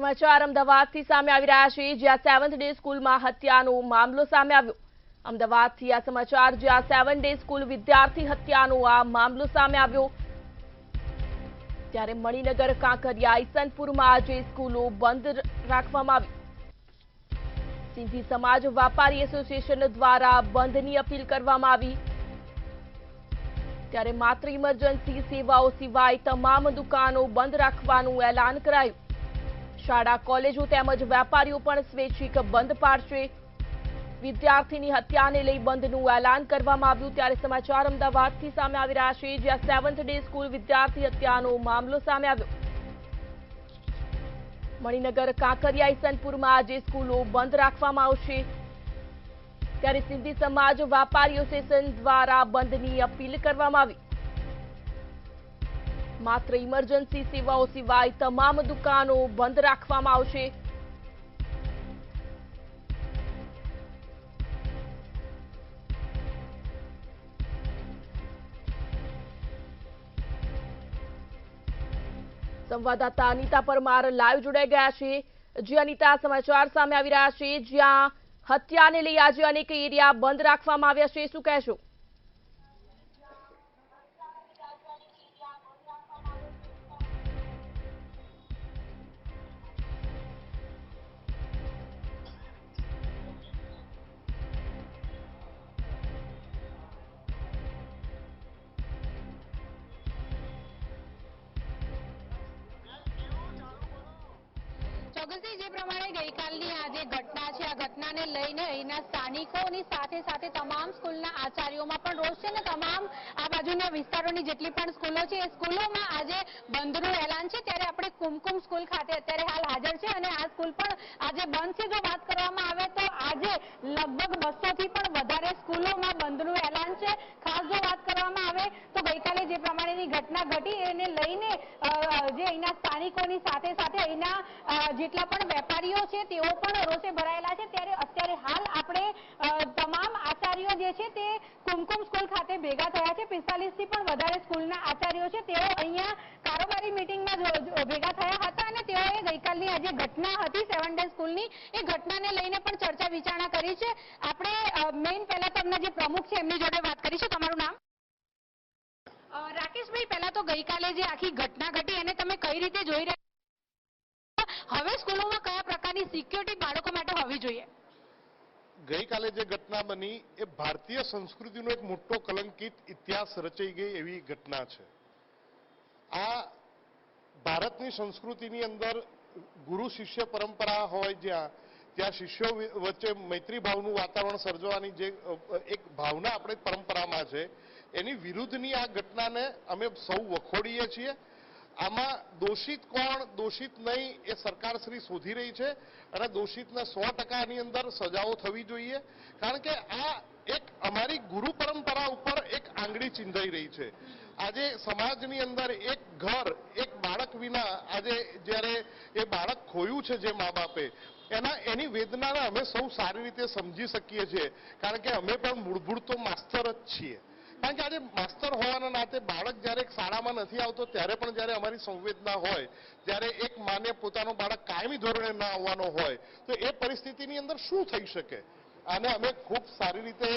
સમાચાર અમદાવાદથી સામે આવી રહ્યા છે, જ્યાં 7th ડે સ્કૂલમાં હત્યાનો મામલો સામે આવ્યો। અમદાવાદથી આ સમાચાર, જ્યાં 7th ડે સ્કૂલ વિદ્યાર્થી હત્યાનો આ મામલો સામે આવ્યો। ત્યારે મણિનગર, કાંકરિયા, ઈસનપુરમાં આજે સ્કૂલો બંધ રાખવામાં આવી। સિંધી સમાજ વેપારી એસોસિએશન દ્વારા બંધની અપીલ કરવામાં આવી। ત્યારે માત્ર ઇમરજન્સી સેવાઓ સિવાય તમામ દુકાનો બંધ રાખવાનું એલાન કરાયું। શાળા, કોલેજો તેમજ વેપારીઓ પણ સ્વૈચ્છિક બંધ પાડશે। વિદ્યાર્થીની હત્યાને લઈ બંધનું એલાન કરવામાં આવ્યું। ત્યારે સમાચાર અમદાવાદથી સામે આવી રહ્યા છે, જ્યાં 7th ડે સ્કૂલ વિદ્યાર્થી હત્યાનો મામલો સામે આવ્યો। મણિનગર, કાંકરિયા, ઈસનપુરમાં આજે સ્કૂલો બંધ રાખવામાં આવશે। ત્યારે સિંધી સમાજ વેપારી એસોસિએશન દ્વારા બંધની અપીલ કરવામાં આવી। માત્ર ઇમરજન્સી સેવાઓ સિવાય તમામ દુકાનો બંધ રાખવામાં આવશે। સંવાદદાતા અનિતા પરમાર લાઈવ જોડાઈ ગયા છે। જે અનિતા, સમાચાર સામે આવી રહ્યા છે, જ્યાં હત્યાને લઈ આજે અનેક એરિયા બંધ રાખવામાં આવ્યા છે, શું કહેશો? ચોક્કસથી જે પ્રમાણે ગઈકાલની આ જે ઘટના છે, આ ઘટનાને લઈને અહીંના સ્થાનિકોની સાથે સાથે તમામ સ્કૂલના આચાર્યોમાં પણ રોષ છે અને તમામ આ બાજુના વિસ્તારોની જેટલી પણ સ્કૂલો છે એ સ્કૂલોમાં આજે બંધનું એલાન છે। ત્યારે આપણે કુમકુમ સ્કૂલ ખાતે અત્યારે હાલ હાજર છે અને આ સ્કૂલ પણ આજે બંધ છે। જો વાત કરવામાં આવે તો આજે લગભગ 200 થી પણ વધારે સ્કૂલોમાં બંધનું એલાન છે। ખાસ જો વાત કરવામાં આવે તો ગઈકાલે જે પ્રમાણેની ઘટના ઘટી એને લઈને જે અહીંના સ્થાનિકોની સાથે સાથે અહીંના જેટલા પણ વેપારીઓ છે તેઓ પણ રોષે ભરાયેલા છે। ત્યારે અત્યારે હાલ આપણે તમામ આચાર્યો જે છે તે કુમકુમ સ્કૂલ ખાતે ભેગા થયા છે। 45 થી પણ વધારે સ્કૂલના આચાર્યો છે તેઓ અહીંયા કારોબારી મીટિંગમાં ભેગા થયા હતા અને તેઓએ ગઈકાલની આ જે ઘટના હતી 7th ડે સ્કૂલની એ ઘટનાને લઈને પણ ચર્ચા વિચારણા કરી છે। આપણે મેઇન પહેલા તો એમના જે પ્રમુખ છે એમની જોડે વાત કરીશું। તમારું નામ? રાકેશભાઈ, પહેલા તો ગઈકાલે જે આખી ઘટના ઘટી એને તમે કઈ રીતે જોઈ રહ્યા? હવે સ્કૂલોમાં કયા પ્રકારની સિક્યોરિટી બાળકો માટે હોવી જોઈએ? ગઈકાલે જે ઘટના બની એ ભારતીય સંસ્કૃતિનો એક મોટો કલંકિત ઇતિહાસ રચાઈ ગઈ એવી ઘટના છે। આ ભારતની સંસ્કૃતિની અંદર ગુરુ શિષ્ય પરંપરા હોય ત્યાં શિષ્યો વચ્ચે મૈત્રી ભાવનું વાતાવરણ સર્જવાની જે એક ભાવના આપણે પરંપરામાં છે એની વિરુદ્ધની આ ઘટનાને અમે સૌ વખોડીએ છીએ। આમાં દોષિત કોણ, દોષિત નહીં એ સરકારશ્રી શોધી રહી છે અને દોષિતને 100% ની અંદર સજાઓ થવી જોઈએ। કારણ કે આ એક અમારી ગુરુ પરંપરા ઉપર એક આંગળી ચીંધાઈ રહી છે। આજે સમાજની અંદર એક ઘર, એક બાળક વિના આજે જ્યારે એ બાળક ખોયું છે જે મા બાપે એની વેદનાને અમે સૌ સારી રીતે સમજી શકીએ છીએ। કારણ કે અમે પણ મૂળભૂત તો માસ્તર જ છીએ। કારણ કે આજે માસ્તર હોવાના નાતે બાળક જ્યારે શાળામાં નથી આવતો ત્યારે પણ જ્યારે અમારી સંવેદના હોય, જ્યારે એક માને પોતાનો બાળક કાયમી ધોરણે ના આવવાનો હોય તો એ પરિસ્થિતિની અંદર શું થઈ શકે? આને અમે ખૂબ સારી રીતે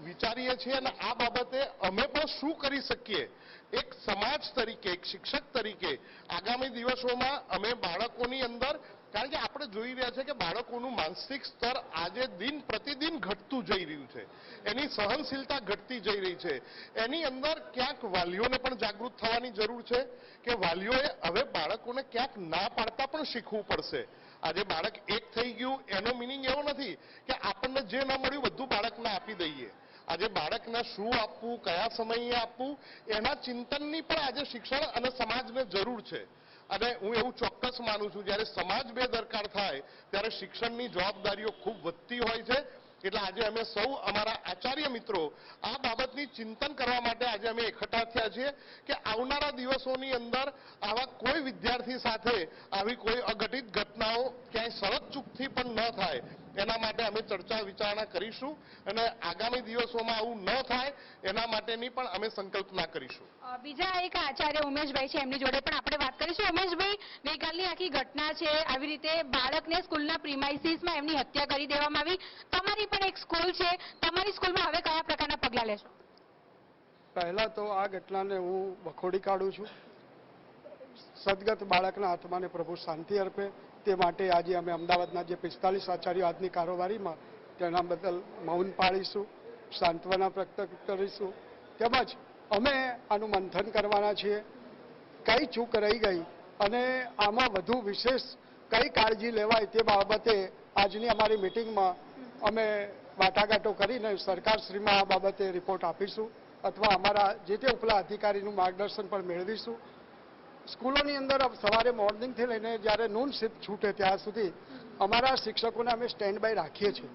વિચારીએ છીએ અને આ બાબતે અમે પણ શું કરી શકીએ એક સમાજ તરીકે, એક શિક્ષક તરીકે આગામી દિવસોમાં અમે બાળકોની અંદર, કારણ કે આપણે જોઈ રહ્યા છે કે બાળકોનું માનસિક સ્તર આજે દિન પ્રતિદિન ઘટતું જઈ રહ્યું છે, એની સહનશીલતા ઘટતી જઈ રહી છે। એની અંદર ક્યાંક વાલીઓને પણ જાગૃત થવાની જરૂર છે કે વાલીઓએ હવે બાળકોને ક્યાંક ના પાડતા પણ શીખવું પડશે। આજે બાળક એક થઈ ગયું એનો મિનિંગ એવો નથી કે આપણને જે ન મળ્યું બધું બાળકને આપી દઈએ। આજે બાળકને શું આપવું, કયા સમયે આપવું એના ચિંતનની પણ આજે શિક્ષણ અને સમાજને જરૂર છે। અને હું એવું ચોક્કસ માનું છું જ્યારે સમાજ બેદરકાર થાય ત્યારે શિક્ષણની જવાબદારીઓ ખૂબ વધતી હોય છે। એટલે આજે અમે સૌ અમારા આચાર્ય મિત્રો આ બાબતની ચિંતન કરવા માટે આજે અમે એકઠા થયા છીએ કે આવનારા દિવસોની અંદર આવા કોઈ વિદ્યાર્થી સાથે આવી કોઈ અઘટિત ઘટના ઘટનાઓ ક્યાંય સળગ ચૂકથી પણ ન થાય એના માટે અમે ચર્ચા વિચારણા કરીશું અને આગામી દિવસોમાં આવું ન થાય એના માટેની પણ અમે સંકલ્પના કરીશું. બીજા એક આચાર્ય ઉમેશભાઈ છે, એમની જોડે પણ આપણે વાત કરીશું. ઉમેશભાઈ, ગઈકાલની આખી ઘટના છે, આવી રીતે બાળકને સ્કૂલના પ્રિમાઇસીસમાં એમની હત્યા કરી દેવામાં આવી. તમારી પણ એક સ્કૂલ છે, તમારી સ્કૂલમાં હવે કયા પ્રકારના પગલાં લેશો? પહેલા તો આ ઘટનાને હું વખોડી કાઢું છું. સદગત બાળકના આત્માને પ્રભુ શાંતિ અર્પે તે માટે આજે અમે અમદાવાદના જે 45 આચાર્યો આજની કારોબારીમાં તેના બદલ મૌન પાળીશું, સાંત્વના વ્યક્ત કરીશું. તેમજ અમે આનું મંથન કરવાના છીએ, કઈ ચૂક રહી ગઈ અને આમાં વધુ વિશેષ કઈ કાળજી લેવાય તે બાબતે આજની અમારી મિટિંગમાં અમે વાટાઘાટો કરીને સરકારશ્રીમાં આ બાબતે રિપોર્ટ આપીશું અથવા અમારા જે તે ઉપલા અધિકારીનું માર્ગદર્શન પણ મેળવીશું. સ્કૂલોની અંદર સવારે મોર્નિંગથી લઈને જ્યારે નૂન શિફ્ટ છૂટે ત્યાં સુધી અમારા શિક્ષકોને અમે સ્ટેન્ડ બાય રાખીએ છીએ.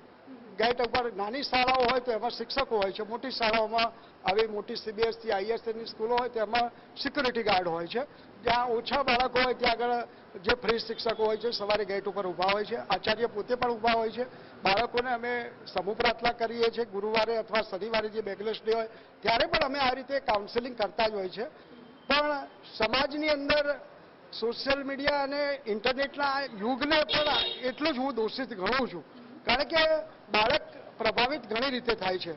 ગેટ ઉપર નાની શાળાઓ હોય તો એમાં શિક્ષકો હોય છે, મોટી શાળાઓમાં આવી મોટી CBSE ISSની સ્કૂલો હોય તેમાં સિક્યુરિટી ગાર્ડ હોય છે. જ્યાં ઓછા બાળકો હોય ત્યાં આગળ જે ફ્રી શિક્ષકો હોય છે સવારે ગેટ ઉપર ઊભા હોય છે, આચાર્ય પોતે પણ ઊભા હોય છે. બાળકોને અમે સમૂહ પ્રાર્થના કરીએ છીએ. ગુરુવારે અથવા શનિવારે જે બેકલેસ ડે હોય ત્યારે પણ અમે આ રીતે કાઉન્સેલિંગ કરતા જ હોય છે. પણ સમાજની અંદર સોશિયલ મીડિયા અને ઇન્ટરનેટના યુગને પણ એટલું જ હું દોષિત ગણું છું, કારણ કે બાળક પ્રભાવિત ઘણી રીતે થાય છે.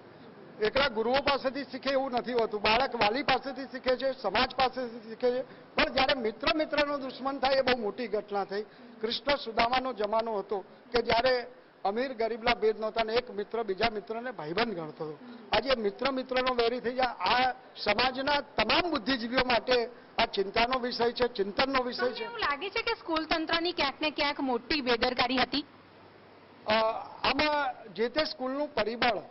એકલા ગુરુઓ પાસેથી શીખે એવું નથી હોતું, બાળક વાલી પાસેથી શીખે છે, સમાજ પાસેથી શીખે છે. પણ જ્યારે મિત્રનો દુશ્મન થાય એ બહુ મોટી ઘટના થઈ. કૃષ્ણ સુદામાનો જમાનો હતો કે જ્યારે અમીર ગરીબના ભેદ નહોતા ને એક મિત્ર બીજા મિત્રને ભાઈબંધ ગણતો હતો. આજે મિત્રનો વેરી થઈ જાય. આ સમાજના તમામ બુદ્ધિજીવીઓ માટે આ ચિંતાનો વિષય છે, ચિંતનનો વિષય છે. એવું લાગે છે કે સ્કૂલ તંત્રની ક્યાંક ને ક્યાંક મોટી બેદરકારી હતી? આમાં જે તે સ્કૂલનું પરિબળ,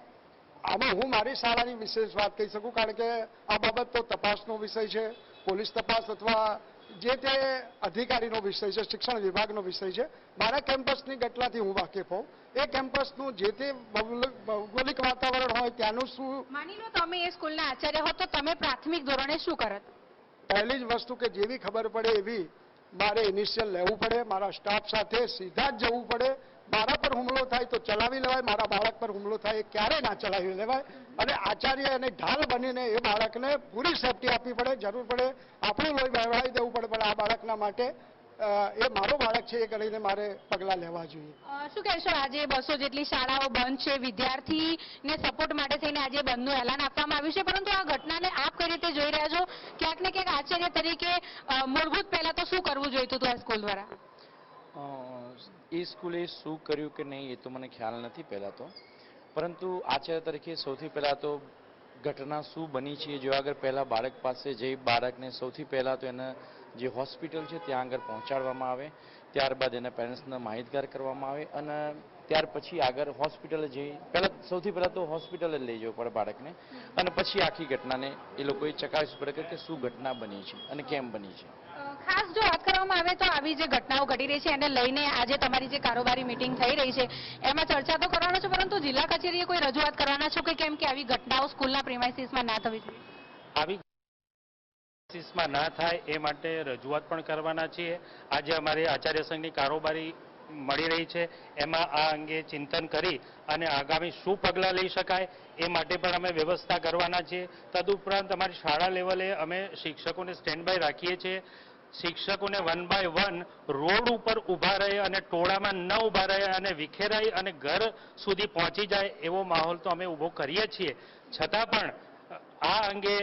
આમાં હું મારી શાળાની વિશેષ વાત કહી શકું, કારણ કે આ બાબત તો તપાસનો વિષય છે, પોલીસ તપાસ અથવા જે તે અધિકારીનો વિષય છે, શિક્ષણ વિભાગનો વિષય છે. મારા કેમ્પસની ઘટનાથી હું વાકેફ હોઉં. એ કેમ્પસનું જે તે ભૌગોલિક વાતાવરણ હોય ત્યાંનું શું. માની લો તમે એ સ્કૂલના આચાર્ય હો તો તમે પ્રાથમિક ધોરણે શું કરત? પહેલી જ વસ્તુ કે જેવી ખબર પડે એવી મારે ઇનિશિયલ લેવું પડે, મારા સ્ટાફ સાથે સીધા જ જવું પડે. મારા પર હુમલો થાય તો ચલાવી લેવાય, મારા બાળક પર હુમલો થાય એ ક્યારેય ના ચલાવી લેવાય. અને આચાર્ય અને ઢાલ બનીને એ બાળકને પૂરી સેફટી આપવી પડે. જરૂર પડે આપણું લોહી વહેવાઈ દેવું પડે, પણ આ બાળકના માટે એ મારો બાળક છે એ કરીને મારે પગલાં લેવા જોઈએ. શું કહેશો, આજે 200 જેટલી શાળાઓ બંધ છે, વિદ્યાર્થીને સપોર્ટ માટે થઈને આજે બંધનું એલાન આપવામાં આવ્યું છે, પરંતુ આ ઘટનાને આપ કઈ રીતે જોઈ રહ્યા છો? ક્યાંક ને ક્યાંક આચાર્ય તરીકે મૂળભૂત પહેલા તો શું કરવું જોઈતું હતું આ સ્કૂલ દ્વારા? એ સ્કૂલે શું કર્યું કે નહીં એ તો મને ખ્યાલ નથી પહેલાં તો, પરંતુ આચાર્ય તરીકે સૌથી પહેલાં તો ઘટના શું બની છે જો આગળ પહેલાં બાળક પાસે જઈ બાળકને સૌથી પહેલાં તો એને જે હોસ્પિટલ છે ત્યાં આગળ પહોંચાડવામાં આવે, ત્યારબાદ એના પેરેન્ટ્સને માહિતગાર કરવામાં આવે અને ત્યાર પછી આગળ હોસ્પિટલે જઈ સૌથી પહેલાં તો હોસ્પિટલે લઈ જવું પડે બાળકને અને પછી આખી ઘટનાને એ લોકોએ ચકાસવું પડે કે શું ઘટના બની છે અને કેમ બની છે. ખાસ જો વાત કરવામાં આવે તો આવી જે ઘટનાઓ ઘટી રહી છે એને લઈને આજે તમારી જે કારોબારી મિટિંગ થઈ રહી છે એમાં ચર્ચા તો કરવાનો છો, પરંતુ જિલ્લા કચેરીએ કોઈ રજૂઆત કરવાના છો કે કેમ કે આવી ઘટનાઓ સ્કૂલના પ્રિમાઇસીસમાં ના થવી જોઈએ? આવી પ્રિમાઇસીસમાં ના થાય એ માટે રજૂઆત પણ કરવાના છીએ. આજે અમારી આચાર્ય સંઘની કારોબારી મળી રહી છે, એમાં આ અંગે ચિંતન કરી અને આગામી શું પગલાં લઈ શકાય એ માટે પણ અમે વ્યવસ્થા કરવાના છીએ. તદુપરાંત અમારી શાળા લેવલે અમે શિક્ષકોને સ્ટેન્ડ બાય રાખીએ છીએ. શિક્ષકોને 1 by 1 રોડ ઉપર ઊભા રહે અને ટોળામાં ન ઊભા રહે અને વિખેરાઈ અને ઘર સુધી પહોંચી જાય એવો માહોલ તો અમે ઊભો કરીએ છીએ. છતાં પણ આ અંગે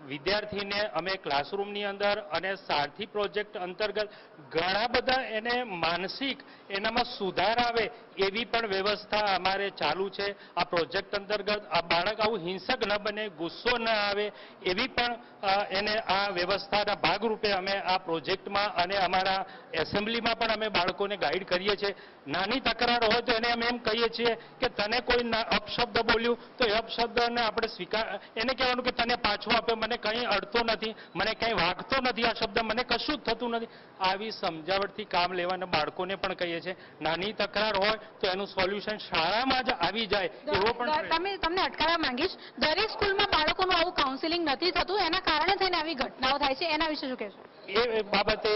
વિદ્યાર્થીને અમે ક્લાસરૂમની અંદર અને સારથી પ્રોજેક્ટ અંતર્ગત ઘણા બધા એને માનસિક એનામાં સુધાર આવે એવી પણ વ્યવસ્થા અમારે ચાલુ છે. આ પ્રોજેક્ટ અંતર્ગત આ બાળક આવું હિંસક ન બને, ગુસ્સો ન આવે એવી પણ એને આ વ્યવસ્થાના ભાગરૂપે અમે આ પ્રોજેક્ટમાં અને અમારા એસેમ્બલીમાં પણ અમે બાળકોને ગાઈડ કરીએ છીએ. નાની તકરાર હોય તો એને અમે એમ કહીએ છીએ કે તને કોઈ અપશબ્દ બોલ્યું તો એ અપશબ્દને આપણે એને કહેવાનું કે તને પાછો આપ્યો મને મને કંઈ અડતો નથી, મને કંઈ વાગતો નથી, આ શબ્દ મને કશું જ થતું નથી, આવી સમજાવટથી કામ લેવાના બાળકોને પણ કહીએ છીએ નાની તકરાર હોય તો એનું સોલ્યુશન શાળામાં જ આવી જાય એવો પણ તમને અટકાવવા માંગીશ, દરેક સ્કૂલમાં બાળકોનું આવું કાઉન્સિલિંગ નથી થતું, એના કારણે થઈને આવી ઘટનાઓ થાય છે, એના વિશે શું કહેશો? એ બાબતે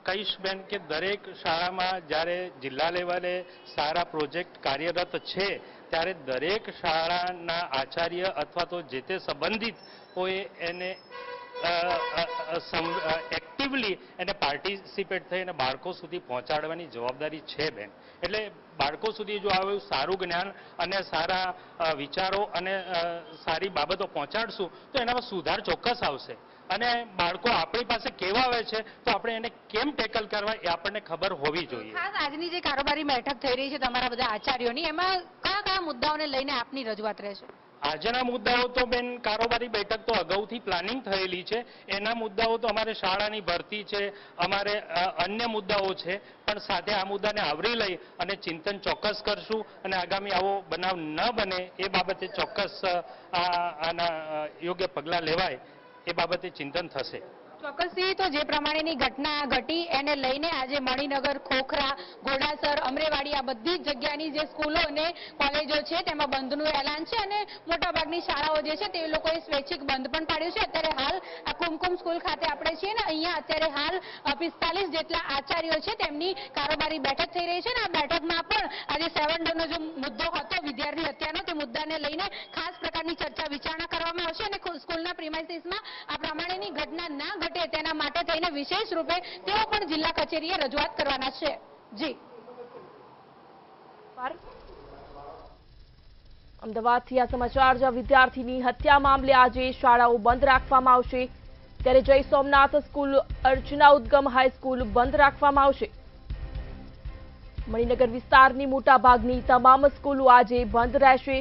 કહીશ બેન કે દરેક શાળામાં જ્યારે જિલ્લા લેવલે સારા પ્રોજેક્ટ કાર્યરત છે ત્યારે દરેક શાળાના આચાર્ય અથવા તો જે તે સંબંધિત હોય એને એક્ટિવલી એને પાર્ટિસિપેટ થઈ અને બાળકો સુધી પહોંચાડવાની જવાબદારી છે બેન. એટલે બાળકો સુધી જો આવું સારું જ્ઞાન અને સારા વિચારો અને સારી બાબતો પહોંચાડશું તો એનામાં સુધાર ચોક્કસ આવશે. અને બાળકો આપણી પાસે કેવા આવે છે તો આપણે એને કેમ ટેકલ કરવા એ આપણને ખબર હોવી જોઈએ. ખાસ આજની જે કારોબારી બેઠક થઈ રહી છે તમારા બધા આચાર્યોની, એમાં કયા કયા મુદ્દાઓને લઈને આપની રજૂઆત રહેશે? આજના મુદ્દાઓ તો બેન કારોબારી બેઠક તો અગાઉથી પ્લાનિંગ થયેલી છે. એના મુદ્દાઓ તો અમારે શાળાની ભરતી છે, અમારે અન્ય મુદ્દાઓ છે, પણ સાથે આ મુદ્દાને આવરી લઈ અને ચિંતન ચોક્કસ કરશું અને આગામી આવો બનાવ ન બને એ બાબતે ચોક્કસ આના યોગ્ય પગલાં લેવાય એ બાબતે ચિંતન થશે. ચોક્કસથી તો જે પ્રમાણેની ઘટના ઘટી એને લઈને આજે મણિનગર, ખોખરા, ઘોડાસર, અમરેવાડી આ બધી જ જગ્યાની જે સ્કૂલો અને કોલેજો છે તેમાં બંધનું એલાન છે અને મોટાભાગની શાળાઓ જે છે તે લોકોએ સ્વૈચ્છિક બંધ પણ પાડ્યું છે. અત્યારે હાલ આ કુમકુમ સ્કૂલ ખાતે આપણે છીએ ને અહીંયા અત્યારે હાલ 45 જેટલા આચાર્યો છે તેમની કારોબારી બેઠક થઈ રહી છે ને આ બેઠકમાં પણ આજે 7 ડેનો જે મુદ્દો હતો વિદ્યાર્થી હત્યાનો તે મુદ્દાને લઈને ખાસ પ્રકારની ચર્ચા વિચારણા કરવામાં આવશે અને સ્કૂલના પ્રિમાઇસીસમાં આ પ્રમાણેની ઘટના ના ઘટે તેના માટે થઈને વિશેષ રૂપે તેઓ પણ જિલ્લા કચેરીએ રજૂઆત કરવાના છે. જી અમદાવાદથી આ સમાચાર. જ્યાં વિદ્યાર્થીની હત્યા મામલે આજે શાળાઓ બંધ રાખવામાં આવશે ત્યારે જય સોમનાથ સ્કૂલ, અર્ચના ઉદ્ગમ હાઈસ્કૂલ બંધ રાખવામાં આવશે. મણિનગર વિસ્તારની મોટાભાગની તમામ સ્કૂલો આજે બંધ રહેશે.